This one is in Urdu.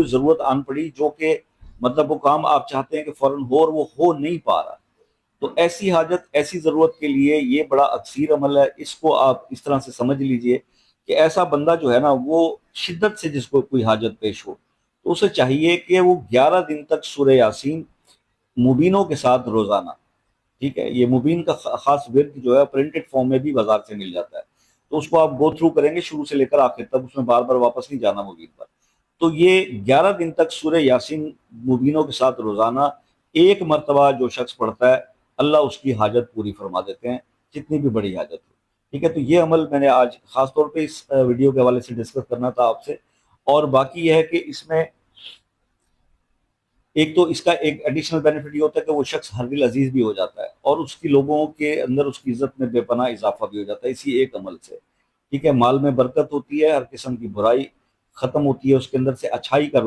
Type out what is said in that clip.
کوئی ضرورت آن پڑی جو کہ مطلب وہ کام آپ چاہتے ہیں کہ فوراً ہو اور وہ ہو نہیں پا رہا، تو ایسی حاجت، ایسی ضرورت کے لیے یہ بڑا اکثیر عمل ہے. اس کو آپ اس طرح سے سمجھ لیجئے کہ ایسا بندہ جو ہے نا، وہ شدت سے جس کو کوئی حاجت پیش ہو تو اسے چاہیے کہ وہ 11 دن تک سورہ یاسین مبینوں کے ساتھ روزانہ، ٹھیک ہے، یہ مبین کا خاص ورد جو ہے پرنٹڈ فارم میں بھی بازار سے مل جاتا ہے، تو اس کو آپ گو تھرو کریں گے شروع سے لے کر آخر تک، اس میں بار بار واپس نہیں جانا مبین پر. تو یہ 11 دن تک سورہ یاسین مبینوں کے ساتھ روزانہ ایک مرتبہ جو شخص پڑھتا ہے، اللہ اس کی حاجت پوری فرما دیتے ہیں، جتنی بھی بڑی حاجت ہو. ٹھیک ہے، تو یہ عمل میں نے آج خاص طور پہ اس ویڈیو کے حوالے سے ڈسکس کرنا تھا آپ سے. اور باقی یہ ہے کہ اس میں ایک تو اس کا ایک ایڈیشنل بینیفٹ یہ ہوتا ہے کہ وہ شخص ہر دل عزیز بھی ہو جاتا ہے، اور اس کی لوگوں کے اندر اس کی عزت میں بے پناہ اضافہ بھی ہو جاتا ہے اسی ایک عمل سے. ٹھیک ہے، مال میں برکت ہوتی ہے، ہر قسم کی برائی ختم ہوتی ہے، اس کے اندر سے اچھائی کا